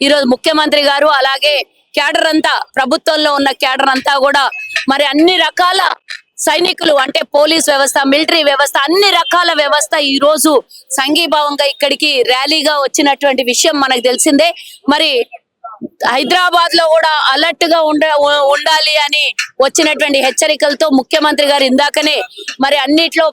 ఈరోజు ముఖ్యమంత్రి గారు అలాగే క్యాడర్ అంతా, ప్రభుత్వంలో ఉన్న క్యాడర్ అంతా కూడా మరి అన్ని రకాల సైనికులు అంటే పోలీస్ వ్యవస్థ, మిలిటరీ వ్యవస్థ, అన్ని రకాల వ్యవస్థ ఈ రోజు సంఘీభావంగా ఇక్కడికి ర్యాలీగా వచ్చినటువంటి విషయం మనకు తెలిసిందే. మరి హైదరాబాద్ లో కూడా అలర్ట్ గా ఉండాలి అని వచ్చినటువంటి హెచ్చరికలతో ముఖ్యమంత్రి గారు ఇందాకనే మరి అన్నిట్లో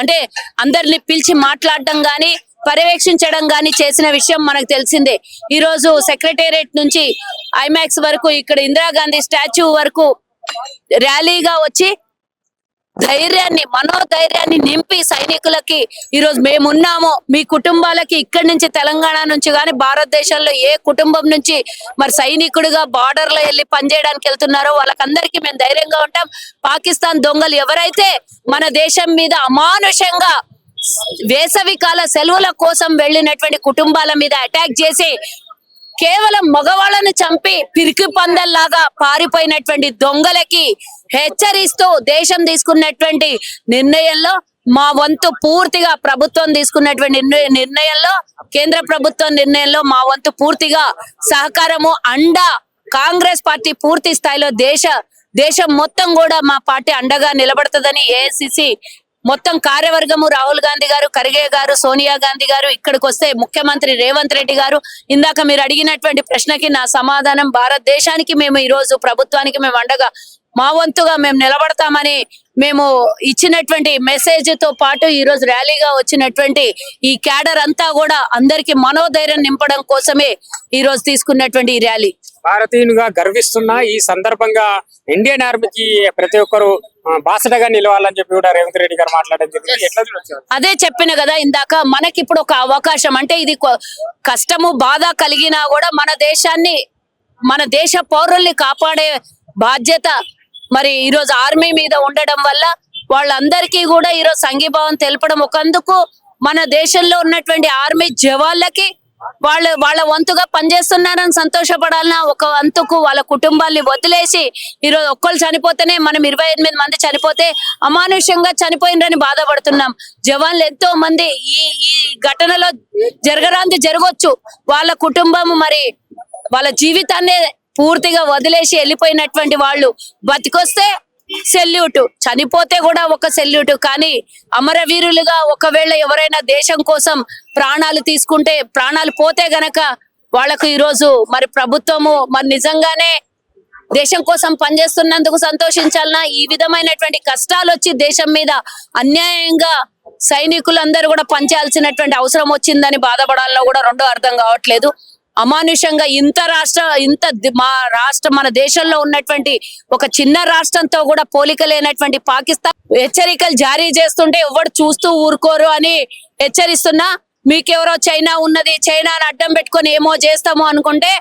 అంటే అందరిని పిలిచి మాట్లాడడం గాని పర్యవేక్షించడం గాని చేసిన విషయం మనకు తెలిసిందే. ఈ రోజు సెక్రటేరియట్ నుంచి ఐమాక్స్ వరకు, ఇక్కడ ఇందిరాగాంధీ స్టాచ్యూ వరకు ర్యాలీగా వచ్చి ధైర్యాన్ని, మనోధైర్యాన్ని నింపి సైనికులకి ఈరోజు మేమున్నాము, మీ కుటుంబాలకి ఇక్కడి నుంచి తెలంగాణ నుంచి కానీ భారతదేశంలో ఏ కుటుంబం నుంచి మరి సైనికుడిగా బార్డర్ లో వెళ్ళి పనిచేయడానికి వెళ్తున్నారో వాళ్ళకందరికీ మేము ధైర్యంగా ఉంటాం. పాకిస్తాన్ దొంగలు ఎవరైతే మన దేశం మీద అమానుషంగా వేసవి కాల సెలవుల కోసం వెళ్ళినటువంటి కుటుంబాల మీద అటాక్ చేసి కేవలం మగవాళ్ళను చంపి పిరికి పందల్లాగా పారిపోయినటువంటి దొంగలకి హెచ్చరిస్తూ దేశం తీసుకున్నటువంటి నిర్ణయంలో మా వంతు పూర్తిగా, ప్రభుత్వం తీసుకున్నటువంటి నిర్ణయంలో, కేంద్ర ప్రభుత్వం నిర్ణయంలో మా వంతు పూర్తిగా సహకారము, అండా కాంగ్రెస్ పార్టీ పూర్తి స్థాయిలో దేశం మొత్తం కూడా మా పార్టీ అండగా నిలబడుతుందని ఏఐసిసి మొత్తం కార్యవర్గము, రాహుల్ గాంధీ గారు, ఖర్గే గారు, సోనియా గాంధీ గారు, ఇక్కడికి వస్తే ముఖ్యమంత్రి రేవంత్ రెడ్డి గారు. ఇందాక మీరు అడిగినటువంటి ప్రశ్నకి నా సమాధానం, భారతదేశానికి మేము ఈ రోజు ప్రభుత్వానికి మేము అండగా మా వంతుగా మేము నిలబడతామని మేము ఇచ్చినటువంటి మెసేజ్ తో పాటు ఈ రోజు ర్యాలీగా వచ్చినటువంటి ఈ క్యాడర్ అంతా కూడా అందరికి మనోధైర్యం నింపడం కోసమే ఈ రోజు తీసుకున్నటువంటి ఈ ర్యాలీ. భారతీయునిగా గర్విస్తున్న ఈ సందర్భంగా ఇండియన్ ఆర్మీకి ప్రతి ఒక్కరు బాసటగా నిలవాలని చెప్పి కూడా రేవంత్ రెడ్డి గారు మాట్లాడడం జరిగింది. ఎట్లా చూడొచ్చు? అదే చెప్పిన కదా ఇందాక, మనకి ఇప్పుడు ఒక అవకాశం, అంటే ఇది కష్టము బాధ కలిగినా కూడా మన దేశాన్ని, మన దేశ పౌరుల్ని కాపాడే బాధ్యత మరి ఈరోజు ఆర్మీ మీద ఉండడం వల్ల వాళ్ళందరికీ కూడా ఈరోజు సంఘీభావం తెలపడం ఒకందుకు, మన దేశంలో ఉన్నటువంటి ఆర్మీ జవాన్లకి వాళ్ళ వంతుగా పనిచేస్తున్నారని సంతోషపడాలన్నా, ఒక వంతుకు వాళ్ళ కుటుంబాల్ని వదిలేసి ఈరోజు ఒక్కళ్ళు చనిపోతేనే మనం 28 మంది చనిపోతే అమానుష్యంగా చనిపోయినరని బాధపడుతున్నాం. జవాన్లు ఎంతో మంది ఈ ఘటనలో జరగొచ్చు, వాళ్ళ కుటుంబం మరి వాళ్ళ జీవితాన్నే పూర్తిగా వదిలేసి వెళ్ళిపోయినటువంటి వాళ్ళు బతికొస్తే సెల్యూట్, చనిపోతే కూడా ఒక సెల్యూట్. కానీ అమరవీరులుగా ఒకవేళ ఎవరైనా దేశం కోసం ప్రాణాలు తీసుకుంటే, ప్రాణాలు పోతే గనక వాళ్ళకు ఈరోజు మరి ప్రభుత్వము మరి నిజంగానే దేశం కోసం పనిచేస్తున్నందుకు సంతోషించాలన్నా, ఈ విధమైనటువంటి కష్టాలు వచ్చి దేశం మీద అన్యాయంగా సైనికులందరూ కూడా పనిచేయాల్సినటువంటి అవసరం వచ్చిందని బాధపడాలన్నా కూడా రెండో అర్థం కావట్లేదు. అమానుషంగా మన దేశంలో ఉన్నటువంటి ఒక చిన్న రాష్ట్రంతో కూడా పోలిక లేనటువంటి పాకిస్తాన్ హెచ్చరికలు జారీ చేస్తుంటే ఎవరు చూస్తూ ఊరుకోరు అని హెచ్చరిస్తున్నా, మీకెవరో చైనా ఉన్నది, చైనాని అడ్డం పెట్టుకొని ఏమో చేస్తామో అనుకుంటే,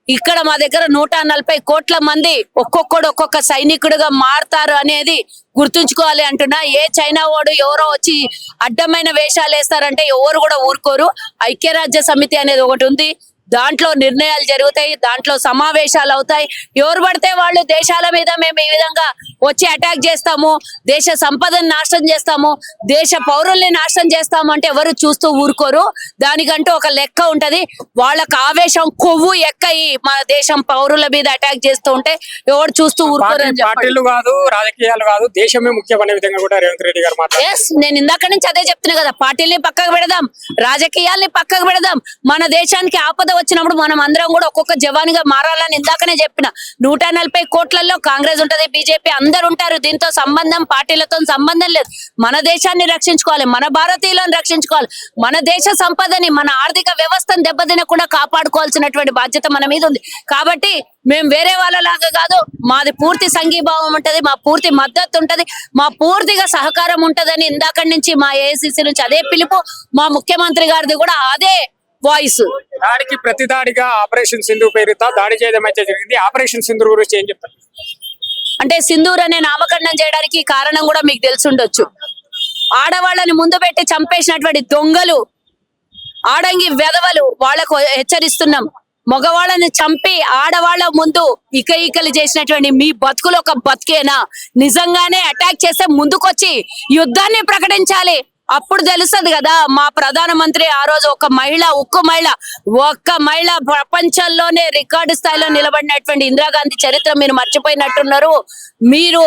ఇక్కడ మా దగ్గర 140 కోట్ల మంది ఒక్కొక్కడు ఒక్కొక్క సైనికుడుగా మారుతారు అనేది గుర్తుంచుకోవాలి అంటున్నా. ఏ చైనా వాడు ఎవరో వచ్చి అడ్డమైన వేషాలు వేస్తారంటే ఎవరు కూడా ఊరుకోరు. ఐక్యరాజ్య సమితి అనేది ఒకటి ఉంది, దాంట్లో నిర్ణయాలు జరుగుతాయి, దాంట్లో సమావేశాలు అవుతాయి. ఎవరు పడితే వాళ్ళు దేశాల మీద మేము ఈ విధంగా వచ్చి అటాక్ చేస్తాము, దేశ సంపదను నాశనం చేస్తాము, దేశ పౌరుల్ని నాశనం చేస్తాము అంటే ఎవరు చూస్తూ ఊరుకోరు. దానికంటూ ఒక లెక్క ఉంటది. వాళ్ళకి ఆవేశం కొవ్వు ఎక్కయి మన దేశం పౌరుల మీద అటాక్ చేస్తూ ఉంటే ఎవరు చూస్తూ ఊరుకోరు అని పార్టీలు కాదు, రాజకీయాలు కాదు, దేశమే ముఖ్యమనే విధంగా కూడా రేవంత్ రెడ్డి గారు మాట్లాడారు. నేను ఇందాక నుంచి అదే చెప్తున్నా కదా, పార్టీల్ని పక్కకు పెడదాం, రాజకీయాల్ని పక్కకు పెడదాం. మన దేశానికి ఆపద వచ్చినప్పుడు మనం అందరం కూడా ఒక్కొక్క జవాన్గా మారాలని ఇందాకనే చెప్పిన. 140 కోట్లలో కాంగ్రెస్ ఉంటది, బీజేపీ అందరు ఉంటారు. దీంతో సంబంధం, పార్టీలతో సంబంధం లేదు. మన దేశాన్ని రక్షించుకోవాలి, మన భారతీయులను రక్షించుకోవాలి, మన దేశ సంపదని, మన ఆర్థిక వ్యవస్థను దెబ్బతినకుండా కాపాడుకోవాల్సినటువంటి బాధ్యత మన మీద ఉంది. కాబట్టి మేము వేరే వాళ్ళలాగా కాదు, మాది పూర్తి సంఘీభావం ఉంటది, మా పూర్తి మద్దతు ఉంటది, మా పూర్తిగా సహకారం ఉంటదని ఇందాక నుంచి మా ఏఐసిసి నుంచి అదే పిలుపు, మా ముఖ్యమంత్రి గారిది కూడా అదే వాయిస్. దాడికి ప్రతి దాడిగా ఆపరేషన్ సింధూర్ పేరుతో దాడి చేయడం అయితే జరిగింది. ఆపరేషన్ సింధూర్ గురించి ఏం చెప్తారు? అంటే సింధూర్ అనే నామకరణం చేయడానికి కారణం కూడా మీకు తెలిసి ఆడవాళ్ళని ముందు పెట్టి చంపేసినటువంటి దొంగలు, ఆడంగి వెధవలు, వాళ్లకు హెచ్చరిస్తున్నాం. మగవాళ్ళని చంపి ఆడవాళ్ల ముందు ఇకలు చేసినటువంటి మీ బతుకులు ఒక బతుకేనా? నిజంగానే అటాక్ చేస్తే ముందుకొచ్చి యుద్ధాన్ని ప్రకటించాలి. అప్పుడు తెలుస్తుంది కదా మా ప్రధానమంత్రి ఆ రోజు ఒక మహిళ ఒక్క మహిళ ప్రపంచంలోనే రికార్డు స్థాయిలో నిలబడినటువంటి ఇందిరాగాంధీ చరిత్ర మీరు మర్చిపోయినట్టున్నారు. మీరు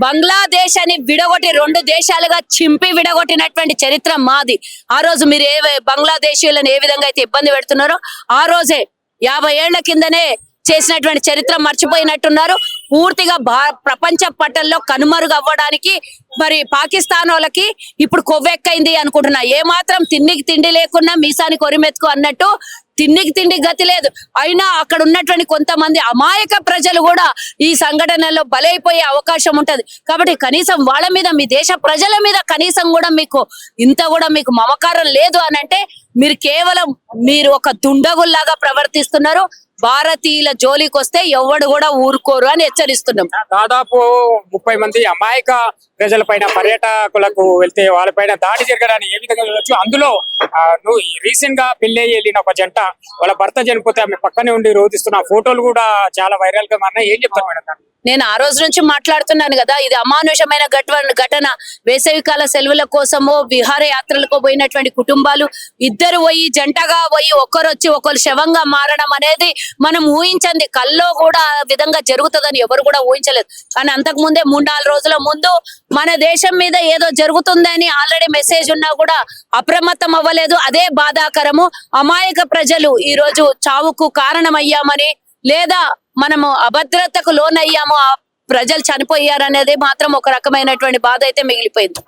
బంగ్లాదేశ్ అని విడగొట్టి 2 దేశాలుగా చింపి విడగొట్టినటువంటి చరిత్ర మాది. ఆ రోజు మీరు బంగ్లాదేశీయులను ఏ విధంగా అయితే ఇబ్బంది పెడుతున్నారో ఆ రోజే 50 ఏళ్ల కిందనే చేసినటువంటి చరిత్ర మర్చిపోయినట్టున్నారు. పూర్తిగా ప్రపంచ పటంలో కనుమరుగు అవ్వడానికి మరి పాకిస్తాన్ వాళ్ళకి ఇప్పుడు కొవ్వెక్కైంది అనుకుంటున్నా. ఏ మాత్రం తిండికి తిండి లేకున్నా మీసానికి కొరిమెత్తుకు అన్నట్టు తిండికి తిండి గతి లేదు. అయినా అక్కడ ఉన్నటువంటి కొంతమంది అమాయక ప్రజలు కూడా ఈ సంఘటనలో బలైపోయే అవకాశం ఉంటది. కాబట్టి కనీసం వాళ్ళ మీద, మీ దేశ ప్రజల మీద కనీసం కూడా మీకు ఇంత కూడా మీకు మమకారం లేదు అని అంటే మీరు ఒక దుండగుల్లాగా ప్రవర్తిస్తున్నారు. భారతీయుల జోలికి వస్తే ఎవడు కూడా ఊరుకోరు అని హెచ్చరిస్తున్నాం. దాదాపు 30 మంది అమాయక ప్రజలపైన, పర్యాటకులకు వెళ్తే వాళ్ళపైన దాడి జరగడాన్ని ఏ విధంగా చూడొచ్చు? అందులో నువ్వు రీసెంట్ గా పెళ్లి వెళ్ళిన ఒక జంట వాళ్ళ భర్త చనిపోతే ఆమె పక్కనే ఉండి రోధిస్తున్న ఫోటోలు కూడా చాలా వైరల్ గా మారినాయి. ఏం చెప్తారు మేడం? నేను ఆ రోజు నుంచి మాట్లాడుతున్నాను కదా, ఇది అమానుషమైన ఘటన. వేసవికాల సెలవుల కోసమో విహారయాత్రలకు పోయినటువంటి కుటుంబాలు ఇద్దరు జంటగా పోయి ఒకరు వచ్చి ఒకరు శవంగా మారడం అనేది మనం ఊహించండి. కల్లో కూడా ఆ విధంగా జరుగుతుందని ఎవరు కూడా ఊహించలేదు. కానీ అంతకు ముందే 3-4 రోజుల ముందు మన దేశం మీద ఏదో జరుగుతుందని ఆల్రెడీ మెసేజ్ ఉన్నా కూడా అప్రమత్తం అవ్వలేదు. అదే బాధాకరము. అమాయక ప్రజలు ఈ రోజు చావుకు కారణమయ్యామని, లేదా మనము అభద్రతకు లోనయ్యాము, ఆ ప్రజలు చనిపోయారనేది మాత్రం ఒక రకమైనటువంటి బాధ అయితే మిగిలిపోయింది.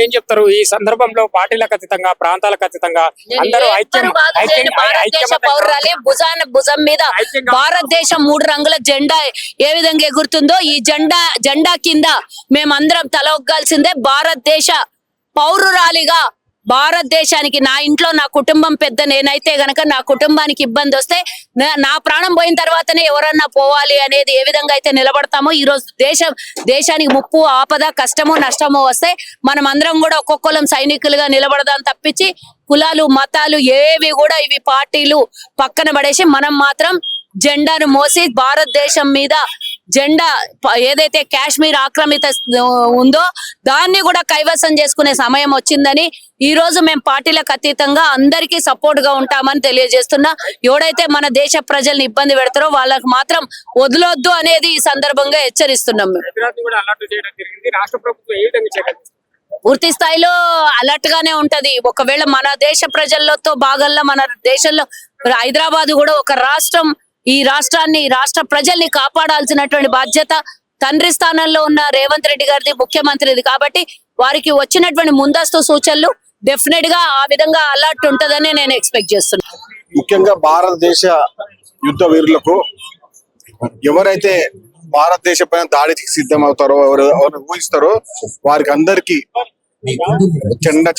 ఏం చెప్తారు ఈ సందర్భంలో? పార్టీలకు అతీతంగా, ప్రాంతాలకు అతీతంగా అందరూ భారతదేశ పౌరురాలి భుజం మీద భారతదేశం 3 రంగుల జెండా ఏ విధంగా ఎగురుతుందో ఈ జెండా కింద మేమందరం తల ఒగ్గాల్సిందే. భారతదేశ పౌరురాలిగా భారతదేశానికి, నా ఇంట్లో నా కుటుంబం పెద్ద, నేనైతే గనక నా కుటుంబానికి ఇబ్బంది వస్తే నా ప్రాణం పోయిన తర్వాతనే ఎవరన్నా పోవాలి అనేది ఏ విధంగా అయితే నిలబడతామో, ఈ రోజు దేశానికి ముప్పు, ఆపద, కష్టము, నష్టము వస్తే మనం అందరం కూడా ఒక్కొక్కరం సైనికులుగా నిలబడదాం తప్పించి కులాలు, మతాలు ఏవి కూడా ఇవి పార్టీలు పక్కన పడేసి మనం మాత్రం జెండాను మోసి భారతదేశం మీద జెండా ఏదైతే కాశ్మీర్ ఆక్రమిత ఉందో దాన్ని కూడా కైవసం చేసుకునే సమయం వచ్చిందని ఈ రోజు మేము పార్టీలకు అతీతంగా అందరికీ సపోర్ట్ గా ఉంటామని తెలియజేస్తున్నా. ఎవడైతే మన దేశ ప్రజల్ని ఇబ్బంది పెడతారో వాళ్ళకి మాత్రం వదలొద్దు అనేది ఈ సందర్భంగా హెచ్చరిస్తున్నాం. పూర్తి స్థాయిలో అలర్ట్ గానే ఉంటది. ఒకవేళ మన దేశ ప్రజలతో భాగంలో మన దేశంలో హైదరాబాద్ కూడా ఒక రాష్ట్రం. ఈ రాష్ట్ర ప్రజల్ని కాపాడాల్సినటువంటి బాధ్యత తండ్రి స్థానంలో ఉన్న రేవంత్ రెడ్డి గారిది, ముఖ్యమంత్రిది. కాబట్టి వారికి వచ్చినటువంటి ముందస్తు సూచనలు డెఫినెట్ గా ఆ విధంగా అలర్ట్ ఉంటదని నేను ఎక్స్పెక్ట్ చేస్తున్నాను. ముఖ్యంగా భారతదేశ యుద్ధ వీరులకు ఎవరైతే భారతదేశ పైన దాడికి సిద్ధమవుతారో, ఎవరు ఊహిస్తారో వారికి అందరికి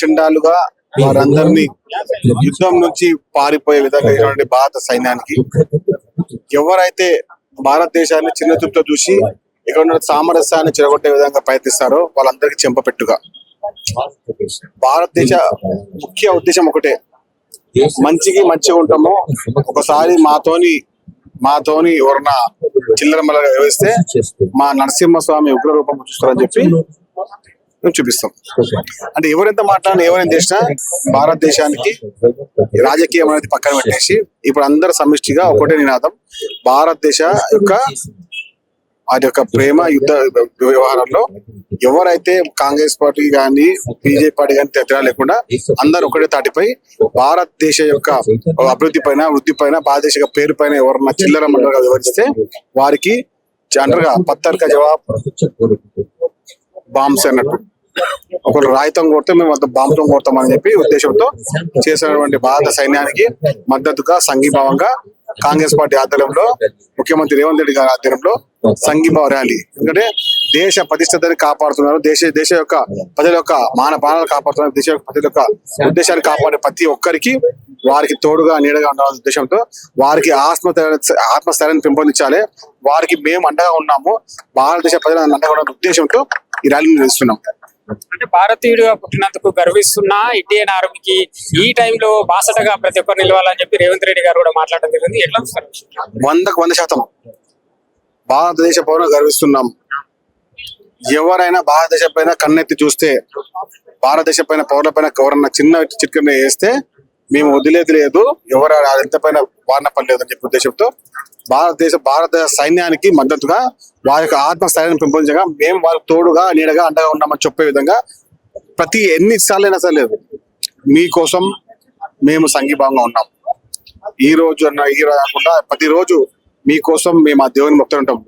చెండాలుగా వారందరినీ యుద్ధం నుంచి పారిపోయే విధంగా ఇటువంటి భారత సైన్యానికి, ఎవరైతే భారతదేశాన్ని చిన్న చూపుతో చూసి ఇక్కడ ఉన్న సామరస్యాన్ని చెడగొట్టే విధంగా ప్రయత్నిస్తారో వాళ్ళందరికీ చెంపపెట్టుగా. భారతదేశ ముఖ్య ఉద్దేశం ఒకటే, మంచిగా ఉంటాము. ఒకసారి మాతోని ఎవరన్నా చిల్లరమల్లగా వ్యవహిస్తే మా నరసింహస్వామి ఉగ్ర రూపం చూస్తారని చెప్పి మేము చూపిస్తాం. అంటే ఎవరెంత మాట్లాడినా, ఎవరైనా చేసినా భారతదేశానికి రాజకీయం అనేది పక్కన పెట్టేసి ఇప్పుడు అందరు సమిష్టిగా ఒకటే నినాదం, భారతదేశ యొక్క ప్రేమ యుద్ధ వ్యవహారంలో ఎవరైతే కాంగ్రెస్ పార్టీ కానీ బీజేపీ పార్టీ కానీ తేడా లేకుండా అందరు ఒకటే తాటిపై భారతదేశ యొక్క అభివృద్ధి పైన, వృద్ధి పైన, భారతదేశ పేరు పైన ఎవరన్నా చిల్లర మండలిగా వివరిస్తే వారికి జనరల్గా పత్తర్క జవాబు బాంబ్స్ అన్నట్టు. ఒకరు రాయితం కొడితే మేము అంత బాంబుతో కొడతామని చెప్పి ఉద్దేశంతో చేసినటువంటి భారత సైన్యానికి మద్దతుగా, సంఘీభావంగా కాంగ్రెస్ పార్టీ ఆధ్వర్యంలో, ముఖ్యమంత్రి రేవంత్ రెడ్డి గారి ఆధ్వర్యంలో సంఘీభావ ర్యాలీ. ఎందుకంటే దేశ ప్రతిష్టతని కాపాడుతున్నారు, దేశ యొక్క ప్రజల యొక్క మాన ప్రాణాలు కాపాడుతున్నారు, దేశ యొక్క ప్రజల యొక్క ఉద్దేశాన్ని కాపాడే ప్రతి ఒక్కరికి వారికి తోడుగా, నీడగా ఉండాలనే ఉద్దేశంతో వారికి ఆత్మస్థైర్యాన్ని పెంపొందించాలి, వారికి మేము అండగా ఉన్నాము, భారతదేశ ప్రజల అండగా ఉన్న ఉద్దేశంతో ఈ ర్యాలీని నిర్వహిస్తున్నాం. అంటే భారతీయుడిగా పుట్టినందుకు గర్విస్తున్న ఇండియన్ ఆర్మీకి ఈ టైంలో బాసటగా ప్రతి ఒక్కరు నిలవాలని చెప్పి రేవంత్ రెడ్డి గారు కూడా మాట్లాడడం జరిగింది. ఎట్లా చూస్తారు? 100% భారతదేశ పౌరులు గర్విస్తున్నాం. ఎవరైనా భారతదేశం పైన కన్నెత్తి చూస్తే, భారతదేశం పైన పౌరుల పైన ఎవరన్నా చిన్న చిట్కన వేస్తే మేము వదిలేది లేదు, ఎవరు ఎంత పైన వారిన పడలేదు అని చెప్పే ఉద్దేశంతో భారత సైన్యానికి మద్దతుగా వారి యొక్క ఆత్మస్థైర్యాన్ని పెంపొందించగా మేము వారికి తోడుగా నీడగా అండగా ఉన్నామని చెప్పే విధంగా ప్రతి ఎన్నిసార్లైనా సరే లేదు మీకోసం మేము సంఘీభావంగా ఉన్నాం. ఈ రోజు కాకుండా ప్రతిరోజు మీకోసం మేము ఆ దేవుని మొత్తం ఉంటాం.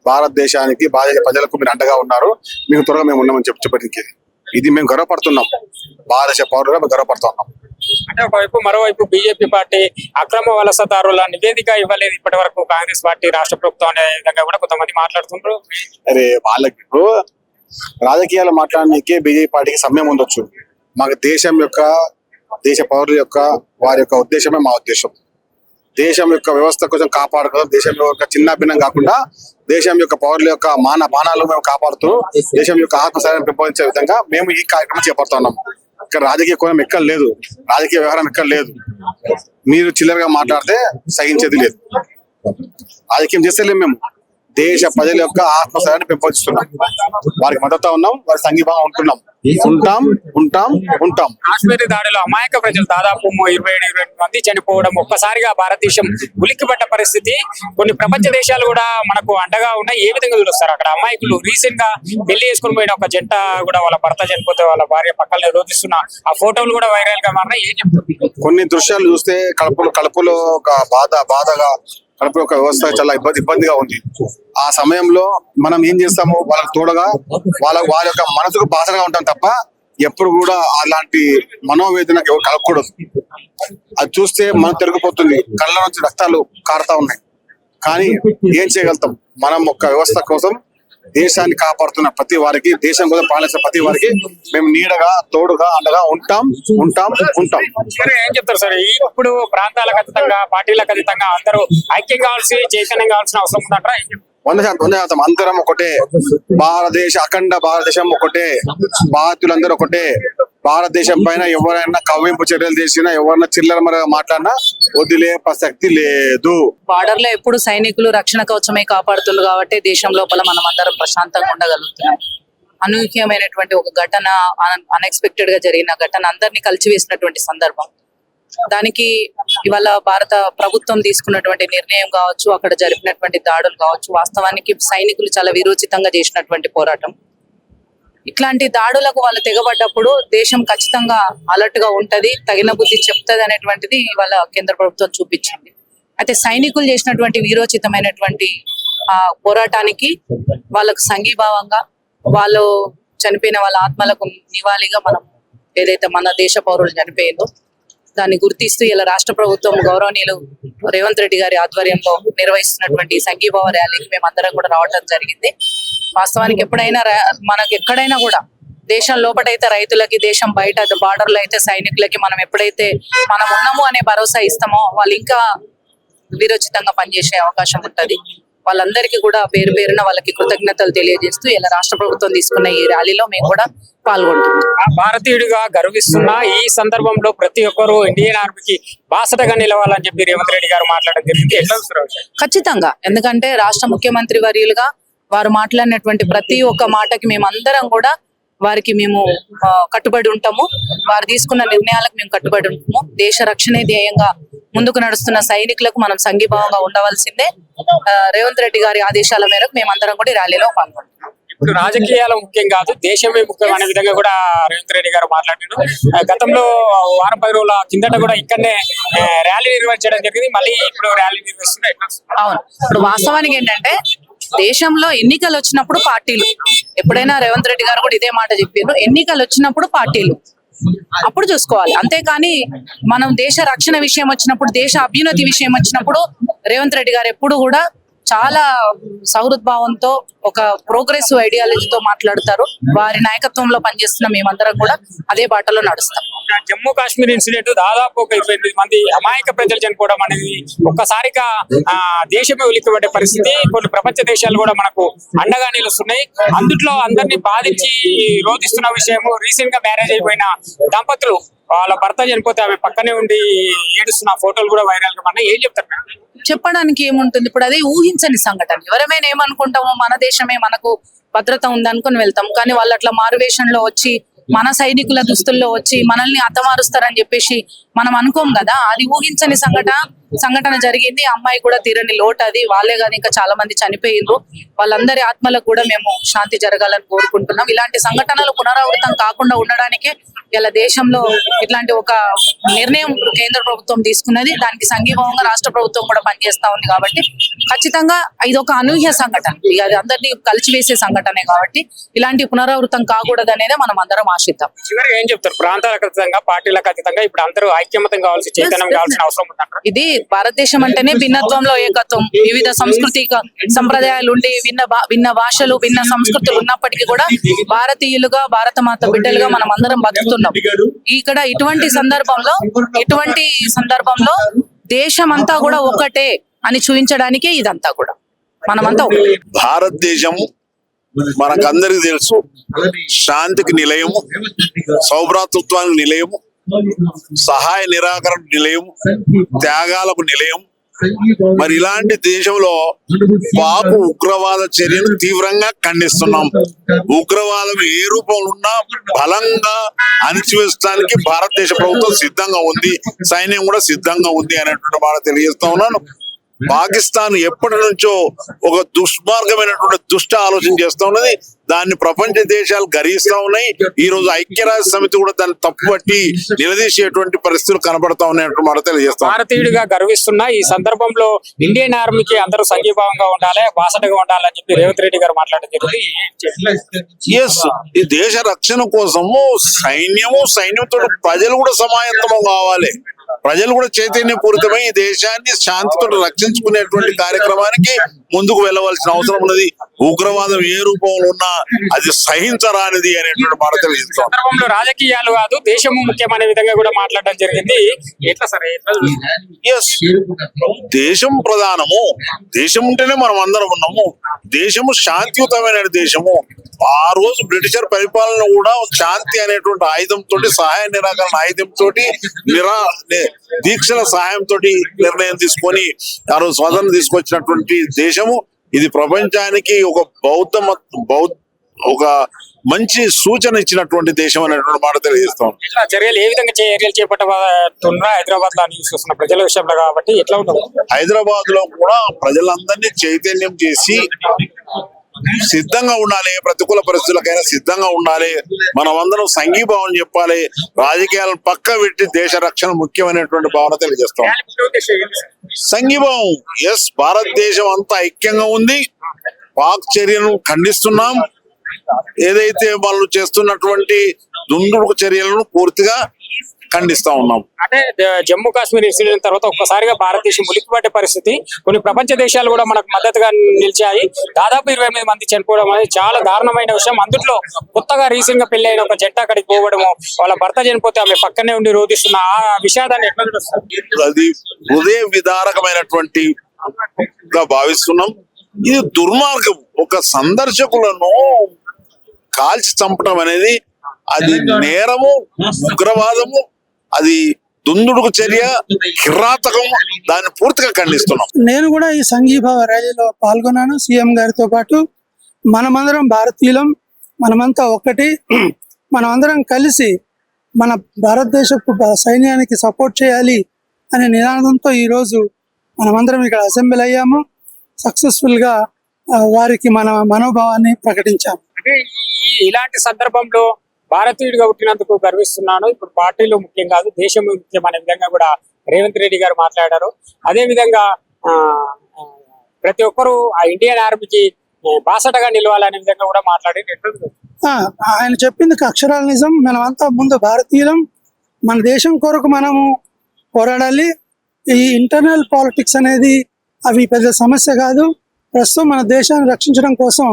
భారతదేశానికి భారతదేశ ప్రజలకు మీరు అండగా ఉన్నారు, మీకు త్వరగా మేము ఉన్నామని చెప్పడానికి ఇది మేము గర్వపడుతున్నాం. భారతదేశ పౌరులుగా మేము గర్వపడుతున్నాం. అంటే ఒకవైపు మరోవైపు బీజేపీ పార్టీ అక్రమ వలసదారుల నివేదిక ఇవ్వలేదు ఇప్పటి వరకు కాంగ్రెస్ పార్టీ రాష్ట్ర ప్రభుత్వం అనే విధంగా కూడా కొంతమంది మాట్లాడుతుంటారు. అరే వాళ్ళకి ఇప్పుడు రాజకీయాలు మాట్లాడడానికి బీజేపీ పార్టీకి సమయం ఉండొచ్చు. మాకు దేశ పౌరుల యొక్క వారి యొక్క ఉద్దేశమే మా ఉద్దేశం. దేశం యొక్క వ్యవస్థ కోసం కాపాడుకోవడం, దేశం యొక్క చిన్న భిన్నం కాకుండా దేశం యొక్క పౌరుల యొక్క మానాలు మేము కాపాడుతూ దేశం యొక్క ఆత్మస్థైర్యాన్ని పెంపొందించే విధంగా మేము ఈ కార్యక్రమం చేపడుతున్నాం. ఇక్కడ రాజకీయ కోణం ఎక్కడ లేదు, రాజకీయ వ్యవహారం ఎక్కడ లేదు. మీరు చిల్లరగా మాట్లాడితే సహించేది లేదు. రాజకీయం చేస్తలేము, మేము దేశ ప్రజల యొక్క ఆత్మస్థైర్యాన్ని పెంపొందిస్తున్నాం, వారికి మద్దతు ఉన్నాం, వారి సంఘీభావం ఉంటాం. కాశ్మీర్ దాడిలో అమాయక ప్రజలు దాదాపు 27 మంది చనిపోవడం, ఒక్కసారిగా భారతదేశం ఉలిక్కిపడ్డ పరిస్థితి. కొన్ని ప్రపంచ దేశాలు కూడా మనకు అండగా ఉన్నాయి. ఏ విధంగా చూస్తారు అక్కడ అమాయకులు? రీసెంట్ గా పెళ్లి చేసుకుని పోయిన ఒక జంట కూడా వాళ్ళ భర్త చనిపోతే వాళ్ళ భార్య పక్కన రోధిస్తున్న ఆ ఫోటోలు కూడా వైరల్ గా మారినాయి. ఏం చెప్తారు? కొన్ని దృశ్యాలు చూస్తే కడుపులో ఒక బాధగా కడుపు యొక్క వ్యవస్థ చాలా ఇబ్బందిగా ఉంది. ఆ సమయంలో మనం ఏం చేస్తాము, వాళ్ళకి తోడుగా వాళ్ళ యొక్క మనసుకు బాధగా ఉంటాం తప్ప ఎప్పుడు కూడా అలాంటి మనోవేదనకు ఎవరు కలగకూడదు. అది చూస్తే మనం తిరిగిపోతుంది, కళ్ళ నుంచి రక్తాలు కారుతా ఉన్నాయి. కానీ ఏం చేయగలుగుతాం? మనం ఒక వ్యవస్థ కోసం దేశాన్ని కాపాడుతున్న ప్రతి వారికి, దేశం కోసం పాలిస్తున్న ప్రతి వారికి మేము నీడగా తోడుగా అండగా ఉంటాం. సరే, ఏం చెప్తారు సార్? ఇప్పుడు ప్రాంతాలకు అతీతంగా, పార్టీలకు అతీతంగా అందరూ ఐక్యం కావాల్సి, చైతన్యం కావాల్సిన అవసరం ఉందంటారా? 100% అందరం ఒకటే. అఖండ భారతదేశం ఒకటే, భారతీయులందరూ ఒకటే. భారతదేశం పైన ఎవరైనా కవ్వింపు చర్యలు చేసినా, ఎవరైనా చిల్లర మాట్లాడినా వదిలే ప్రసక్తి లేదు. బార్డర్ లో ఎప్పుడు సైనికులు రక్షణ కవచమే కాపాడుతున్నారు కాబట్టి దేశం లోపల మనం అందరం ప్రశాంతంగా ఉండగలుగుతున్నాం. అనూహ్యమైనటువంటి ఒక ఘటన, అన్ఎక్స్పెక్టెడ్ గా జరిగిన ఘటన అందరినీ కలిసివేసినటువంటి సందర్భం. దానికి ఇవాళ భారత ప్రభుత్వం తీసుకున్నటువంటి నిర్ణయం కావచ్చు, అక్కడ జరిపినటువంటి దాడులు కావచ్చు, వాస్తవానికి సైనికులు చాలా విరోచితంగా చేసినటువంటి పోరాటం. ఇట్లాంటి దాడులకు వాళ్ళు తెగబడ్డప్పుడు దేశం ఖచ్చితంగా అలర్ట్ గా ఉంటది, తగిన బుద్ధి చెప్తది అనేటువంటిది ఇవాళ కేంద్ర ప్రభుత్వం చూపించింది. అయితే సైనికులు చేసినటువంటి వీరోచితమైనటువంటి పోరాటానికి వాళ్ళకు సంఘీభావంగా, వాళ్ళు చనిపోయిన వాళ్ళ ఆత్మలకు నివాళిగా మనం ఏదైతే మన దేశ పౌరులు చనిపోయిందో దాన్ని గుర్తిస్తూ ఇలా రాష్ట్ర ప్రభుత్వం గౌరవనీయులు రేవంత్ రెడ్డి గారి ఆధ్వర్యంలో నిర్వహిస్తున్నటువంటి సంఘీభావ ర్యాలీకి మేమందరం కూడా రావడం జరిగింది. వాస్తవానికి మనకు ఎక్కడైనా కూడా దేశం లోపటైతే రైతులకి, దేశం బయట బార్డర్లో అయితే సైనికులకి మనం ఎప్పుడైతే మనం ఉన్నాము అనే భరోసా ఇస్తామో వాళ్ళు ఇంకా వీరోచితంగా పనిచేసే అవకాశం ఉంటది. వాళ్ళందరికీ కూడా పేరు పేరున వాళ్ళకి కృతజ్ఞతలు తెలియజేస్తూ ఇలా రాష్ట్ర ప్రభుత్వం తీసుకున్న ఈ ర్యాలీలో మేము కూడా పాల్గొంటున్నాం. భారతీయుడిగా గర్విస్తున్న ఈ సందర్భంలో ప్రతి ఒక్కరు ఇండియన్ ఆర్మీకి బాసటగా నిలవాలని చెప్పి రేవంత్ రెడ్డి గారు మాట్లాడడం జరిగింది. ఎట్లా చూస్తారు? ఖచ్చితంగా, ఎందుకంటే రాష్ట్ర ముఖ్యమంత్రి వర్యులుగా వారు మాట్లాడినటువంటి ప్రతి ఒక్క మాటకి మేమందరం కూడా వారికి మేము కట్టుబడి ఉంటాము. వారు తీసుకున్న నిర్ణయాలకు మేము కట్టుబడి ఉంటాము. దేశ రక్షణే ధ్యేయంగా ముందుకు నడుస్తున్న సైనికులకు మనం సంఘీభావంగా ఉండవలసిందే. రేవంత్ రెడ్డి గారి ఆదేశాల మేరకు మేమందరం కూడా ర్యాలీలో పాల్గొంటున్నాం. ఇప్పుడు రాజకీయాలు ముఖ్యం కాదు, దేశమే ముఖ్యం అనే విధంగా కూడా రేవంత్ రెడ్డి గారు మాట్లాడారు. గతంలో వారం 10 రోజుల కిందట కూడా ఇక్కడనే ర్యాలీ నిర్వహించడం జరిగింది. మళ్ళీ ఇప్పుడు ర్యాలీ నిర్వహిస్తున్నారు. అవును, ఇప్పుడు వాస్తవానికి ఏంటంటే దేశంలో ఎన్నికలు వచ్చినప్పుడు పార్టీలు, ఎప్పుడైనా రేవంత్ రెడ్డి గారు కూడా ఇదే మాట చెప్పారు, ఎన్నికలు వచ్చినప్పుడు పార్టీలు అప్పుడు చూసుకోవాలి. అంతేకాని మనం దేశ రక్షణ విషయం వచ్చినప్పుడు, దేశ అభ్యున్నతి విషయం వచ్చినప్పుడు రేవంత్ రెడ్డి గారు ఎప్పుడు కూడా చాలా సౌహృద్భావంతో, ఒక ప్రోగ్రెసివ్ ఐడియాలజీతో మాట్లాడతారు. వారి నాయకత్వంలో పనిచేస్తున్న మేమందరం కూడా అదే బాటలో నడుస్తాం. జమ్మూ కాశ్మీర్ ఇన్సిడెంట్ దాదాపు ఒక 28 మంది అమాయక ప్రజలు చనిపోవడం అనేది ఒక్కసారిగా దేశమే ఉలిక్కిపడే పరిస్థితి. కొన్ని ప్రపంచ దేశాలు కూడా మనకు అండగా నిలుస్తున్నాయి. అందుట్లో అందరినీ బాధించి రోధిస్తున్న విషయము, రీసెంట్ గా మ్యారేజ్ అయిపోయిన దంపతులు వాళ్ళ భర్త చనిపోతే ఆమె పక్కనే ఉండి ఏడుస్తున్న ఫోటోలు కూడా వైరల్ గా ఉన్నాయి. ఏం చెప్తారు? చెప్పడానికి ఏముంటుంది? ఇప్పుడు అది ఊహించని సంఘటన. ఎవరమైనా ఏమనుకుంటామో మన దేశమే మనకు భద్రత ఉందనుకుని వెళ్తాం, కానీ వాళ్ళు అట్లా మారువేషంలో వచ్చి మన సైనికుల దుస్తుల్లో వచ్చి మనల్ని హతమారుస్తారని చెప్పేసి మనం అనుకోం కదా. అది ఊహించని సంఘటన జరిగింది. అమ్మాయి కూడా తీరని లోటు అది. వాళ్ళే కానీ ఇంకా చాలా మంది చనిపోయిండ్రు. వాళ్ళందరి ఆత్మలకు కూడా మేము శాంతి జరగాలని కోరుకుంటున్నాం. ఇలాంటి సంఘటనలు పునరావృతం కాకుండా ఉండడానికే ఇలా దేశంలో ఇట్లాంటి ఒక నిర్ణయం కేంద్ర ప్రభుత్వం తీసుకున్నది. దానికి సంఘీభావంగా రాష్ట్ర ప్రభుత్వం కూడా పనిచేస్తా ఉంది. కాబట్టి ఖచ్చితంగా ఇది ఒక అనూహ్య సంఘటన, అది అందరినీ కలిసివేసే సంఘటనే. కాబట్టి ఇలాంటి పునరావృతం కాకూడదు అనేది మనం అందరం ఆశిద్దాం. చివరిగా ఏం చెప్తారు? ప్రాంతాలకు అతీతంగా, పార్టీలకు అతీతంగా ఇప్పుడు అందరూ ఐక్యమతం కావాల్సి, చైతన్యం కావాల్సిన అవసరం ఉందంటారు. ఇది భారతదేశం అంటేనే భిన్నత్వంలో ఏకత్వం. వివిధ సాంస్కృతిక సంప్రదాయాలు ఉండి భిన్న భాషలు, భిన్న సంస్కృతులు ఉన్నప్పటికీ కూడా భారతీయులుగా, భారత మాత బిడ్డలుగా మనం అందరం బతుకుతున్నాం. ఇక్కడ ఇటువంటి సందర్భంలో దేశం అంతా కూడా ఒకటే అని చూపించడానికే ఇదంతా కూడా మనమంతా ఒకటే. భారతదేశం మనకందరికి తెలుసు, శాంతికి నిలయము, సౌభ్రాతృత్వానికి నిలయము, సహాయ నిరాకరణ నిలయం, త్యాగాలకు నిలయం. మరి ఇలాంటి దేశంలో పాపు ఉగ్రవాద చర్యను తీవ్రంగా ఖండిస్తున్నాం. ఉగ్రవాదం ఏ రూపంలో ఉన్నా బలంగా అణిచివేయడానికి భారతదేశ ప్రభుత్వం సిద్ధంగా ఉంది, సైన్యం కూడా సిద్ధంగా ఉంది అనేటువంటి మాట తెలియజేస్తా ఉన్నాను. పాకిస్తాన్ ఎప్పటి నుంచో ఒక దుష్మార్గమైనటువంటి దుష్ట ఆలోచన చేస్తా ఉన్నది. దాన్ని ప్రపంచ దేశాలు గర్హిస్తా ఉన్నాయి. ఈ రోజు ఐక్యరాజ్య సమితి కూడా దాన్ని తప్పుపట్టి నిలదీసేటువంటి పరిస్థితులు కనబడతా ఉన్నాయన్నట్టు మాట తెలియజేస్తాం. భారతీయుడిగా గర్విస్తున్న ఈ సందర్భంలో ఇండియన్ ఆర్మీకి అందరూ సంఘీభావంగా ఉండాలి, బాసటగా ఉండాలని చెప్పి రేవంత్ రెడ్డి గారు మాట్లాడడం జరిగింది. ఈ దేశ రక్షణ కోసము సైన్యంతో ప్రజలు కూడా సమాయత్తము కావాలి. ప్రజలు కూడా చైతన్యపూరితమై ఈ దేశాన్ని శాంతితో రక్షించుకునేటువంటి కార్యక్రమానికి ముందుకు వెళ్ళవలసిన అవసరం ఉన్నది. ఉగ్రవాదం ఏ రూపంలో ఉన్నా అది సహించరానిది అనేటువంటి మాట తెలియజేస్తాం. సందర్భంలో రాజకీయాలు కాదు, దేశము ముఖ్యమనే విధంగా కూడా మాట్లాడడం జరిగింది. ఎట్లా సరే? దేశం ప్రధానము. దేశం ఉంటేనే మనం అందరం ఉన్నాము. దేశము శాంతియుతమైన దేశము. ఆ రోజు బ్రిటిషర్ పరిపాలన కూడా శాంతి అనేటువంటి ఆయుధంతో, సహాయ నిరాకరణ ఆయుధంతో, దీక్షల సహాయంతో నిర్ణయం తీసుకొని ఆ రోజు స్వాతంత్రం తీసుకొచ్చినటువంటి దేశము ఇది. ప్రపంచానికి ఒక మంచి సూచన ఇచ్చినటువంటి దేశం అనేటువంటి మాట తెలియజేస్తాం. ఇట్లా చర్యలు ఏ విధంగా చర్యలు చేపట్టబోతున్నా హైదరాబాద్ లో చూస్తున్న ప్రజల విషయంలో కాబట్టి ఎట్లా ఉంటుంది? హైదరాబాద్ లో కూడా ప్రజలందరినీ చైతన్యం చేసి సిద్ధంగా ఉండాలి, ప్రతికూల పరిస్థితులకైనా సిద్ధంగా ఉండాలి. మనం అందరం సంఘీభావం చెప్పాలి. రాజకీయాలను పక్క పెట్టి దేశ రక్షణ ముఖ్యమైనటువంటి భావన తెలియజేస్తాం. సంఘీభావం. భారతదేశం అంతా ఐక్యంగా ఉంది. పాక్ చర్యను ఖండిస్తున్నాం. ఏదైతే వాళ్ళు చేస్తున్నటువంటి దుందుడుకు చర్యలను పూర్తిగా ఖండిస్తా ఉన్నాం. అంటే జమ్మూ కాశ్మీర్ ఇన్సిడెంట్ తర్వాత ఒక్కసారిగా భారతదేశం ఉలిక్కిపడే పరిస్థితి. కొన్ని ప్రపంచ దేశాలు కూడా మనకు మద్దతుగా నిలిచాయి. దాదాపు 28 మంది చనిపోవడం అనేది చాలా దారుణమైన విషయం. అందులో కొత్తగా రీసెంట్ గా పెళ్లి అయిన ఒక జంట అక్కడికి పోవడము, వాళ్ళ భర్త చనిపోతే ఆమె పక్కనే ఉండి రోధిస్తున్న ఆ విషాదాన్ని ఎట్లా చూస్తారు? అది హృదయ విదారకమైనటువంటి గా భావిస్తున్నాం. ఇది దుర్మార్గం. ఒక సందర్శకులను కాల్చి చంపడం అనేది అది నేరము, ఉగ్రవాదము, అది దుందుడుకు చర్య, కిరాతకం. దాన్ని పూర్తిగా ఖండిస్తున్నాం. నేను కూడా ఈ సంఘీభావ ర్యాలీలో పాల్గొన్నాను సీఎం గారితో పాటు. మనమందరం భారతీయులం, మనమంతా ఒక్కటి. మనమందరం కలిసి మన భారతదేశపు సైన్యానికి సపోర్ట్ చేయాలి అనే నినాదంతో ఈరోజు మనమందరం ఇక్కడ అసెంబ్లీ అయ్యాము. సక్సెస్ఫుల్ గా వారికి మన మనోభావాన్ని ప్రకటించాము. అంటే ఇలాంటి సందర్భంలో భారతీయుడిగా పుట్టినందుకు గర్విస్తున్నాను. ఇప్పుడు పార్టీలు ముఖ్యం కాదు, దేశం ముఖ్యం అనే విధంగా కూడా రేవంత్ రెడ్డి గారు మాట్లాడారు. అదే విధంగా ప్రతి ఒక్కరూ ఆ ఇండియన్ ఆర్మీకి బాసటగా నిలవాలనే విధంగా కూడా మాట్లాడి ఆయన చెప్పింది అక్షరాల నిజం. మనమంతా ముందు భారతీయులం, మన దేశం కొరకు మనము పోరాడాలి. ఈ ఇంటర్నల్ పాలిటిక్స్ అనేది అవి పెద్ద సమస్య కాదు. ప్రస్తుతం మన దేశాన్ని రక్షించడం కోసం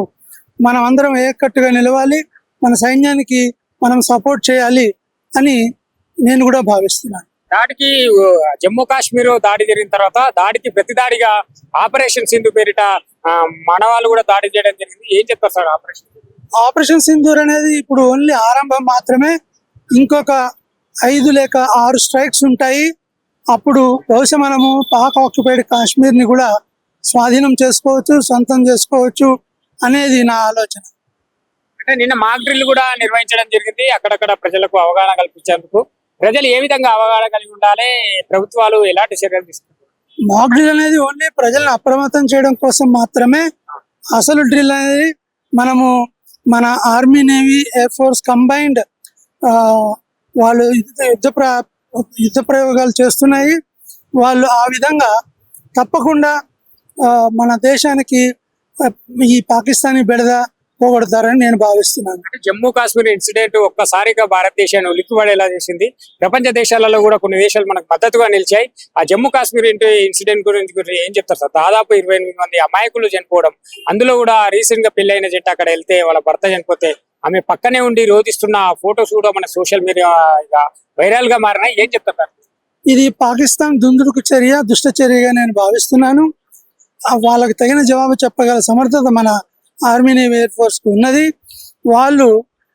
మనం అందరం ఏకట్టుగా నిలవాలి. మన సైన్యానికి మనం సపోర్ట్ చేయాలి అని నేను కూడా భావిస్తున్నాను. దాడికి జమ్మూ కాశ్మీర్ దాడి జరిగిన తర్వాత దాడికి ప్రతి దాడిగా ఆపరేషన్ సింధు పేరిట మన వాళ్ళు కూడా దాడి చేయడం జరిగింది. ఏం చెప్తారు సార్? ఆపరేషన్ సింధూర్ అనేది ఇప్పుడు ఓన్లీ ఆరంభం మాత్రమే. ఇంకొక 5 లేక 6 స్ట్రైక్స్ ఉంటాయి. అప్పుడు బహుశా మనము పాక్ ఆక్యుపైడ్ కాశ్మీర్ని కూడా స్వాధీనం చేసుకోవచ్చు, సొంతం చేసుకోవచ్చు అనేది నా ఆలోచన. అంటే నిన్న మాక్ డ్రిల్ కూడా నిర్వహించడం జరిగింది. అక్కడక్కడ ప్రజలకు అవగాహన కల్పించేందుకు ప్రజలు ఏ విధంగా అవగాహన కలిగి ఉండాలి, ప్రభుత్వాలు ఎలాంటి చర్యలు తీసుకుంటారు? మాక్ డ్రిల్ అనేది ఓన్లీ ప్రజలను అప్రమత్తం చేయడం కోసం మాత్రమే. అసలు డ్రిల్ అనేది మనము మన army, navy, air force combined వాళ్ళు యుద్ధ ప్రయోగాలు చేస్తున్నాయి. వాళ్ళు ఆ విధంగా తప్పకుండా మన దేశానికి ఈ పాకిస్తానీ బెడద పోగొడతారని నేను భావిస్తున్నాను. అంటే జమ్మూ కాశ్మీర్ ఇన్సిడెంట్ ఒక్కసారిగా భారతదేశాన్ని ఉలిక్కిపడేలా చేసింది. ప్రపంచ దేశాలలో కూడా కొన్ని దేశాలు మనకు మద్దతుగా నిలిచాయి. ఆ జమ్మూ కాశ్మీర్ ఇన్సిడెంట్ గురించి ఏం చెప్తారు సార్? దాదాపు 28 మంది అమాయకులు చనిపోవడం, అందులో కూడా రీసెంట్ గా పెళ్లి అయిన జంట అక్కడ వెళ్తే వాళ్ళ భర్త చనిపోతే ఆమె పక్కనే ఉండి రోధిస్తున్న ఫోటోస్ కూడా మన సోషల్ మీడియా వైరల్ గా మారినాయి. ఏం చెప్తారు? ఇది పాకిస్తాన్ దుందుడుకు చర్య, దుష్ట చర్యగా నేను భావిస్తున్నాను. వాళ్ళకి తగిన జవాబు చెప్పగల సమర్థత మన ఆర్మీ, నేవీ, ఎయిర్ ఫోర్స్ కు ఉన్నది. వాళ్ళు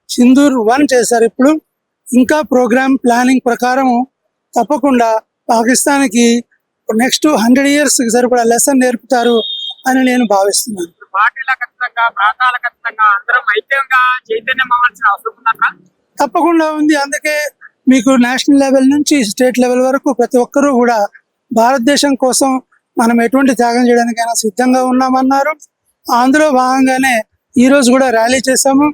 సింధూర్ 1 చేశారు. ఇప్పుడు ఇంకా ప్రోగ్రామ్ ప్లానింగ్ ప్రకారం తప్పకుండా పాకిస్తాన్కి నెక్స్ట్ 100 years సరిపడా లెసన్ నేర్పుతారు అని నేను భావిస్తున్నాను. పార్టీల ఖచ్చితంగా, ప్రాంతాల ఖచ్చితంగా అందరం ఐక్యంగా చైతన్యం అవ్వాల్సిన అవసరం ఉందా? తప్పకుండా ఉంది. అందుకే మీకు నేషనల్ లెవెల్ నుంచి స్టేట్ లెవెల్ వరకు ప్రతి ఒక్కరూ కూడా భారతదేశం కోసం మనం ఎటువంటి త్యాగం చేయడానికైనా సిద్ధంగా ఉన్నామన్నారు. అందులో భాగంగానే ఈ రోజు కూడా ర్యాలీ చేశాము.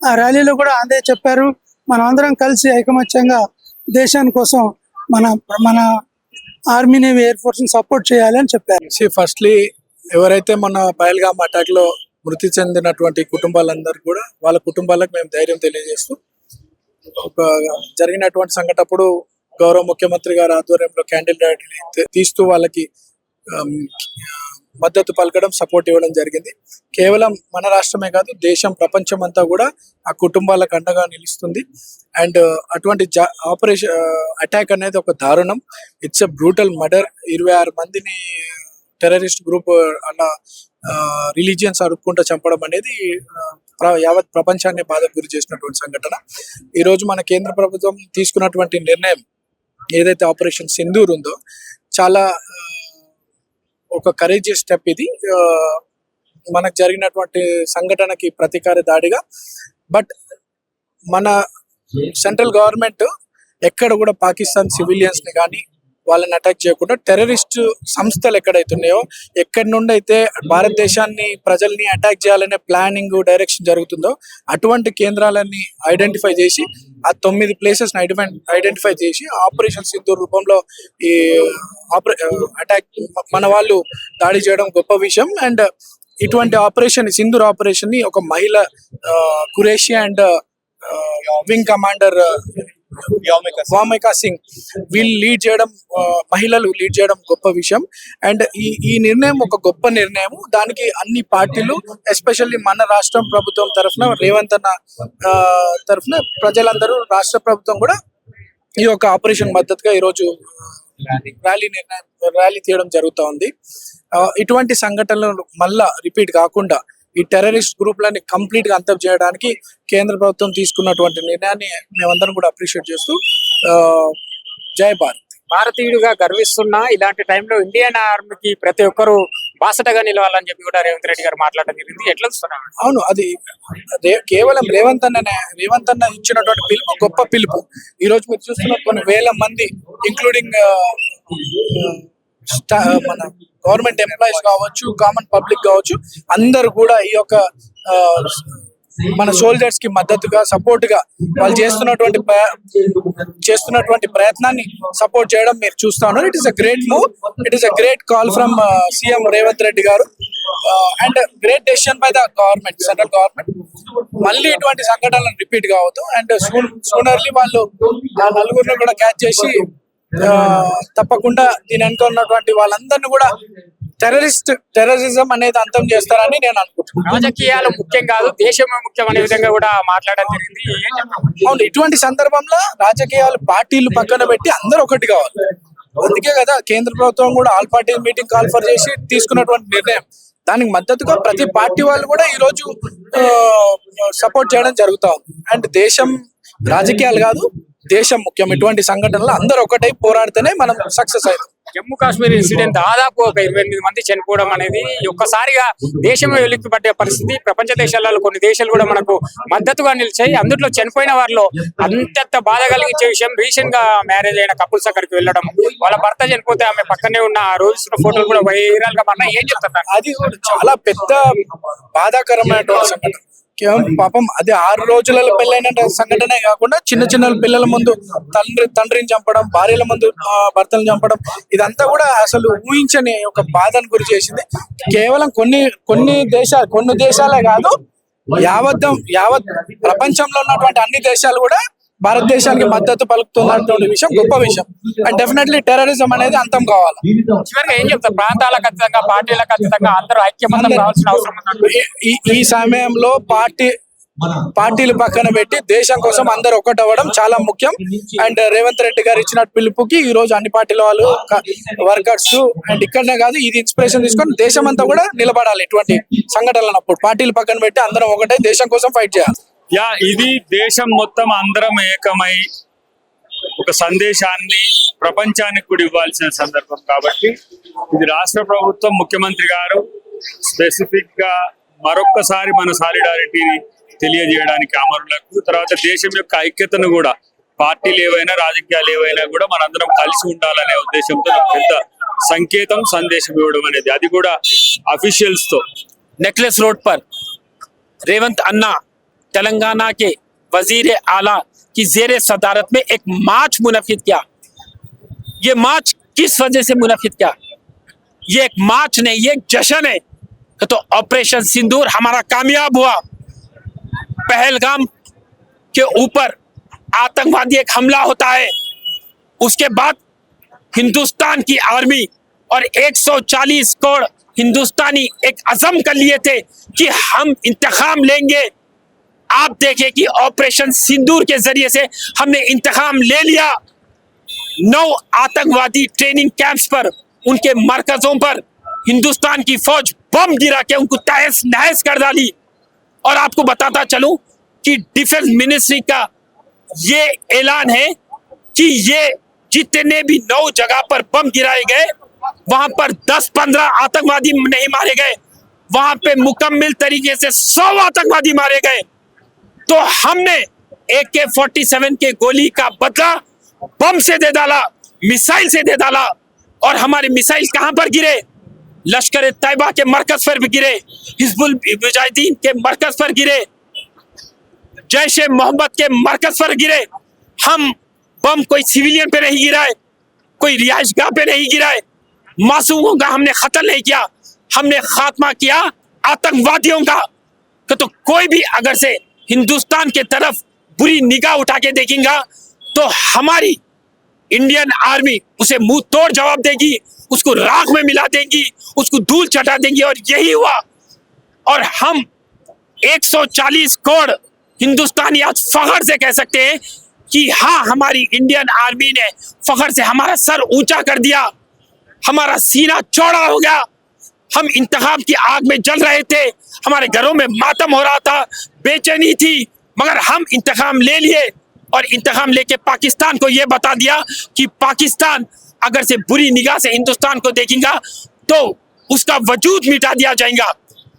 ఆ ర్యాలీలో కూడా అదే చెప్పారు, మనం అందరం కలిసి ఐకమత్యంగా దేశాని కోసం మన ఆర్మీ, నేవీ, ఎయిర్ ఫోర్స్ ని సపోర్ట్ చేయాలి అని చెప్పారు. ఫస్ట్లీ ఎవరైతే మన పహల్గామ్ అటాక్ లో మృతి చెందినటువంటి కుటుంబాలందరూ కూడా వాళ్ళ కుటుంబాలకు మేము ధైర్యం తెలియజేస్తూ, ఒక జరిగినటువంటి సంఘటనప్పుడు గౌరవ ముఖ్యమంత్రి గారి ఆధ్వర్యంలో క్యాండిల్ ర్యాలీ తీస్తూ వాళ్ళకి మద్దతు పలకడం, సపోర్ట్ ఇవ్వడం జరిగింది. కేవలం మన రాష్ట్రమే కాదు, దేశం, ప్రపంచం అంతా కూడా ఆ కుటుంబాలకు అండగా నిలుస్తుంది. అండ్ అటువంటి ఆపరేషన్ అటాక్ అనేది ఒక దారుణం. It's a brutal murder. 26 మందిని టెర్రరిస్ట్ గ్రూప్ అలా రిలీజియన్స్ అడుక్కుంటూ చంపడం అనేది యావత్ ప్రపంచాన్ని బాధకు గురి చేసినటువంటి సంఘటన. ఈరోజు మన కేంద్ర ప్రభుత్వం తీసుకున్నటువంటి నిర్ణయం ఏదైతే ఆపరేషన్ సింధూర్ ఉందో, చాలా ఒక కరేజియస్ స్టెప్ ఇది. మనకు జరిగినటువంటి సంఘటనకి ప్రతీకార దాడిగా. బట్ మన సెంట్రల్ గవర్నమెంట్ ఎక్కడ కూడా పాకిస్తాన్ సివిలియన్స్ ని కానీ వాళ్ళని అటాక్ చేయకుండా టెర్రరిస్ట్ సంస్థలు ఎక్కడైతున్నాయో, ఎక్కడి నుండి అయితే భారతదేశాన్ని, ప్రజల్ని అటాక్ చేయాలనే ప్లానింగ్, డైరెక్షన్ జరుగుతుందో అటువంటి కేంద్రాలన్నీ ఐడెంటిఫై చేసి ఆ 9 ప్లేసెస్ ఐడెంటిఫై చేసి ఆపరేషన్ సింధూర్ రూపంలో ఈ అటాక్ మన వాళ్ళు దాడి చేయడం గొప్ప విషయం. అండ్ ఇటువంటి ఆపరేషన్, సింధూర్ ఆపరేషన్ ని ఒక మహిళ Qureshi and wing commander Vamika Singh వీళ్ళు లీడ్ చేయడం, మహిళలు లీడ్ చేయడం గొప్ప విషయం. అండ్ ఈ నిర్ణయం ఒక గొప్ప నిర్ణయం. దానికి అన్ని పార్టీలు, ఎస్పెషల్లీ మన రాష్ట్ర ప్రభుత్వం తరఫున, రేవంత్ అన్న తరఫున ప్రజలందరూ, రాష్ట్ర ప్రభుత్వం కూడా ఈ యొక్క ఆపరేషన్ మద్దతుగా ఈరోజు ర్యాలీ తీయడం జరుగుతూ ఉంది. ఇటువంటి సంఘటనలు మళ్ళా రిపీట్ కాకుండా ఈ టెర్రరిస్ట్ గ్రూప్లని కంప్లీట్ గా అంతం చేయడానికి కేంద్ర ప్రభుత్వం తీసుకున్నటువంటి నిర్ణయాన్ని మేమందరం కూడా అప్రిషియేట్ చేస్తూ జై భారత్. భారతీయుడిగా గర్విస్తున్నా ఇలాంటి టైంలో ఇండియన్ ఆర్మీకి ప్రతి ఒక్కరు బాసటగా నిలవాలని చెప్పి కూడా రేవంత్ రెడ్డి గారు మాట్లాడడం జరిగింది. ఎట్లా చూస్తున్నారు? అవును, అది కేవలం రేవంత్ అన్న ఇచ్చినటువంటి పిలుపు గొప్ప పిలుపు. ఈ రోజు మీరు చూస్తున్న కొన్ని వేల మంది, ఇంక్లూడింగ్ మన గవర్నమెంట్ ఎంప్లాయీస్ కావచ్చు, కామన్ పబ్లిక్ కావచ్చు, అందరు కూడా ఈ యొక్క మన సోల్జర్స్ కి మద్దతుగా, సపోర్ట్ గా వాళ్ళు చేస్తున్నటువంటి ప్రయత్నాన్ని సపోర్ట్ చేయడం మీరు చూస్తా ఉన్నారు. It is a great move. It is a great call from CM Revanth Reddy గారు and great decision by the government, central government. మళ్ళీ ఇటువంటి సంఘటనలు రిపీట్ కావద్దు. అండ్ సూనర్లీ వాళ్ళు ఆ నలుగురిని కూడా క్యాచ్ చేసి తప్పకుండా దీని వెనుక ఉన్నటువంటి వాళ్ళందరినీ కూడా టెర్రరిజం అనేది అంతం చేస్తారని నేను అనుకుంటున్నాను. రాజకీయాలు ముఖ్యం కాదు, దేశమే ముఖ్యం అనే విధంగా కూడా మాట్లాడడం జరిగింది. అవును, ఇటువంటి సందర్భంలో రాజకీయాలు, పార్టీలు పక్కన పెట్టి అందరూ ఒకటి కావాలి. అందుకే కదా కేంద్ర ప్రభుత్వం కూడా ఆల్ పార్టీ మీటింగ్ కాల్ఫర్ చేసి తీసుకున్నటువంటి నిర్ణయం. దానికి మద్దతుగా ప్రతి పార్టీ వాళ్ళు కూడా ఈ రోజు సపోర్ట్ చేయడం జరుగుతా ఉంది. అండ్ దేశం రాజకీయాలు కాదు, దేశం ముఖ్యం. ఇటువంటి సంఘటనలు అందరూ ఒకటై పోరాడితేనే మనం సక్సెస్ అవుతాం. జమ్మూ కాశ్మీర్ ఇన్సిడెంట్ దాదాపు ఒక 28 మంది చనిపోవడం అనేది ఒక్కసారిగా దేశంలో వెలికి పట్టే పరిస్థితి. ప్రపంచ దేశాలలో కొన్ని దేశాలు కూడా మనకు మద్దతుగా నిలిచాయి. అందులో చనిపోయిన వారిలో అంత బాధ కలిగించే విషయం, రీసెంట్ గా మ్యారేజ్ అయిన కపుల్స్ అక్కడికి వెళ్ళడం, వాళ్ళ భర్త చనిపోతే ఆమె పక్కనే ఉన్న ఆ రోజు ఫోటోలు కూడా వైరల్ గా మారినాయి. ఏం చెప్తారు? అది కూడా చాలా పెద్ద బాధాకరమైనటువంటి సంఘటన. కేవలం పాపం అది 6 రోజులలో పెళ్ళైన సంఘటనే కాకుండా చిన్న చిన్న పిల్లల ముందు తండ్రిని చంపడం, భార్యల ముందు భర్తలను చంపడం, ఇదంతా కూడా అసలు ఊహించని ఒక బాధను గురి చేసింది. కేవలం కొన్ని దేశాలే కాదు, యావత్ ప్రపంచంలో ఉన్నటువంటి అన్ని దేశాలు కూడా భారతదేశానికి మద్దతు పలుకుతున్నటువంటి విషయం గొప్ప విషయం. అండ్ డెఫినెట్లీ టెర్రరిజం అనేది అంతం కావాలి. చివరిగా ఏం చెప్తారు? ప్రాంతాలకు అతీతంగా, పార్టీలకు అతీతంగా అందరూ ఐక్యమత్యం కావాల్సిన అవసరం ఉంది. ఈ సమయంలో పార్టీలు పక్కన పెట్టి దేశం కోసం అందరూ ఒకటవ్వడం చాలా ముఖ్యం. అండ్ రేవంత్ రెడ్డి గారు ఇచ్చిన పిలుపుకి ఈ రోజు అన్ని పార్టీల వాళ్ళు, వర్కర్స్ అండ్ ఇక్కడనే కాదు, ఇది ఇన్స్పిరేషన్ తీసుకొని దేశం అంతా కూడా నిలబడాలి. ఇటువంటి సంఘటనలప్పుడు పార్టీలు పక్కన పెట్టి అందరం ఒకటే దేశం కోసం ఫైట్ చేయాలి. ఇది దేశం మొత్తం అందరం ఏకమై ఒక సందేశాన్ని ప్రపంచానికి కూడా ఇవ్వాల్సిన సందర్భం కాబట్టి ఇది రాష్ట్ర ప్రభుత్వం, ముఖ్యమంత్రి గారు స్పెసిఫిక్ గా మరొక్కసారి మన సాలిడారిటీని తెలియజేయడానికి అమరులకు, తర్వాత దేశం యొక్క ఐక్యతను కూడా, పార్టీలు ఏవైనా రాజకీయాలు ఏవైనా కూడా మనందరం కలిసి ఉండాలనే ఉద్దేశంతో పెద్ద సంకేతం, సందేశం ఇవ్వడం అనేది, అది కూడా అఫీషియల్స్ తో. नेकलेस रोड पर रेवंत अन्ना तेलंगाना के वजीर आला की जेरे सदारत में एक मार्च मुनक्किद किया। ये मार्च किस वजह से मुनक्किद किया? ये एक मार्च नहीं, ये एक जश्न है कि तो ऑपरेशन सिंदूर हमारा कामयाब हुआ। पहलगाम के ऊपर आतंकवादी एक हमला होता है, उसके बाद हिंदुस्तान की आर्मी और 140 करोड़ हिंदुस्तानी एक अज़म कर लिए थे कि हम इंतकाम लेंगे। आप देखें कि ऑपरेशन सिंदूर के जरिए से हमने इंतकाम ले लिया। 9 आतंकवादी ट्रेनिंग कैंप्स पर, उनके मरकजों पर हिंदुस्तान की फौज बम गिरा के उनको तहस नहस कर डाली। और आपको बताता चलूं कि डिफेंस मिनिस्ट्री का ये ऐलान है कि ये जितने भी 9 जगह पर बम गिराए गए, वहां पर 10-15 आतंकवादी नहीं मारे गए, वहां पे मुकम्मल तरीके से 100 आतंकवादी मारे गए। तो हमने AK-47 के गोली का बदला बम से दे डाला, मिसाइल से दे डाला। और हमारे मिसाइल कहां पर गिरे? लश्कर तैयबा के मरकज पर भी गिरे, हिजबुल मुजाहिदीन के मरकज पर गिरे, जैश ए मोहम्मद के मरकज पर गिरे। हम बम कोई सिविलियन पे नहीं गिराए, कोई रिहाइशगाह पे नहीं गिराए, मासूमों का हमने कत्ल नहीं किया, हमने खात्मा किया आतंकवादियों का। तो कोई भी अगर से हिंदुस्तान के तरफ बुरी निगाह उठा के देखेगा तो हमारी इंडियन आर्मी उसे मुंह तोड़ जवाब देगी, उसको राख में मिला देगी, उसको धूल चटा देंगी। और यही हुआ। और हम 140 करोड़ हिंदुस्तानी आज फख्र से कह सकते हैं कि हाँ, हमारी इंडियन आर्मी ने फख्र से हमारा सर ऊंचा कर दिया, हमारा सीना चौड़ा हो गया। हम इंतखाब की आग में जल रहे थे, हमारे घरों में मातम हो रहा था, बेचैनी थी, मगर हम इंतखाम ले लिए। और इंतखाम लेके पाकिस्तान को ये बता दिया कि पाकिस्तान अगर से बुरी निगाह से हिंदुस्तान को देखेगा तो उसका वजूद मिटा दिया जाएगा।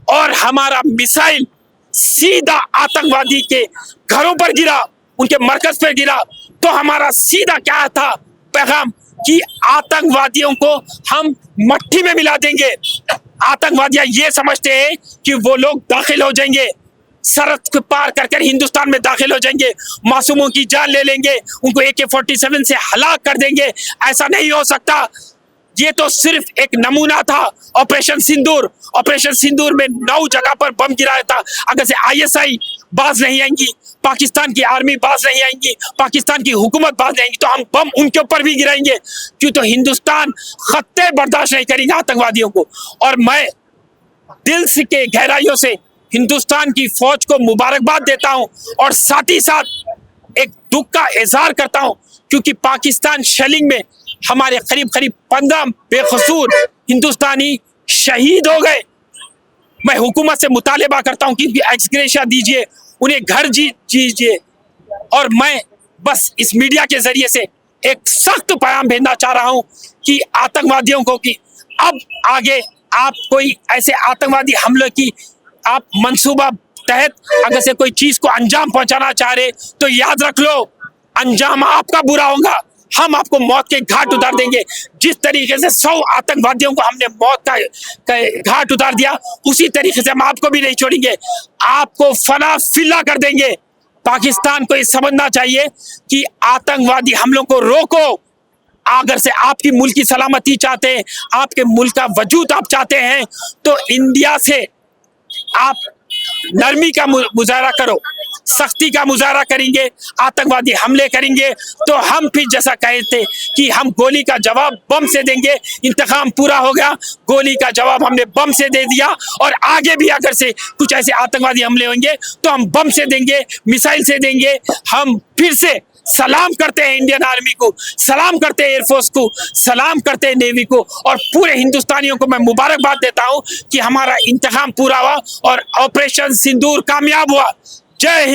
और हमारा मिसाइल सीधा आतंकवादी के घरों पर गिरा, उनके मरकज पर गिरा। तो हमारा सीधा क्या था पैगाम कि आतंकवादियों को हम मट्टी में मिला देंगे। आतंकवादियां ये समझते हैं कि वो लोग दाखिल हो जाएंगे, सरहद को पार कर हिंदुस्तान में दाखिल हो जाएंगे, मासूमों की जान ले लेंगे, उनको AK-47 से हलाक कर देंगे। ऐसा नहीं हो सकता। ये तो सिर्फ एक नमूना था ऑपरेशन सिंदूर। ऑपरेशन सिंदूर में 9 जगह पर बम गिराया था। अगर से ISI बाज नहीं आएंगी, पाकिस्तान की आर्मी बाज नहीं आएंगी, पाकिस्तान की हुकूमत बाज नहीं आएंगी, तो हम बम उनके ऊपर भी गिराएंगे। क्यों? तो हिंदुस्तान खत्ते बर्दाश्त नहीं करेंगे आतंकवादियों को। और मैं दिल से के गहराइयों से हिंदुस्तान की फौज को मुबारकबाद देता हूं और साथ ही साथ एक दुख का इजहार करता हूं, क्योंकि पाकिस्तान शेलिंग में हमारे करीब 15 बेकसूर हिंदुस्तानी शहीद हो गए। मैं हुकूमत से मुतालिबा करता हूं कि एक्सग्रेशिया दीजिए, उन्हें घर दीजिए। और मैं बस इस मीडिया के जरिए से एक सख्त पैगाम भेजना चाह रहा हूं कि आतंकवादियों को कि अब आगे आप कोई ऐसे आतंकवादी हमले की आप मंसूबा तहत अगर से कोई चीज को अंजाम पहुंचाना चाह रहे तो याद रख लो अंजाम आपका बुरा होगा। हम आपको मौत के घाट उतार देंगे। जिस तरीके से 100 आतंकवादियों को हमने मौत का घाट उतार दिया उसी तरीके से हम आपको भी नहीं छोड़ेंगे, आपको फना फिल्ला कर देंगे। पाकिस्तान को ये समझना चाहिए कि आतंकवादी हमलों को रोको। अगर से आपकी मुल्क की सलामती चाहते हैं, आपके मुल्क का वजूद आप चाहते हैं तो इंडिया से आप नरमी का मुजाहरा करो, सख्ती का मुजाहरा करेंगे, आतंकवादी हमले करेंगे तो हम फिर जैसा कहे थे कि हम गोली का जवाब बम से देंगे। इंतकाम पूरा हो गया, गोली का जवाब हमने बम से दे दिया और आगे भी अगर से कुछ ऐसे आतंकवादी हमले होंगे तो हम बम से देंगे, मिसाइल से देंगे। हम फिर से सलाम करते हैं इंडियन आर्मी को, सलाम करते हैं एयरफोर्स को, सलाम करते हैं नेवी को और पूरे हिंदुस्तानियों को मैं मुबारकबाद देता हूं कि हमारा इंतकाम पूरा हुआ और ऑपरेशन सिंदूर कामयाब हुआ। जय हिंद।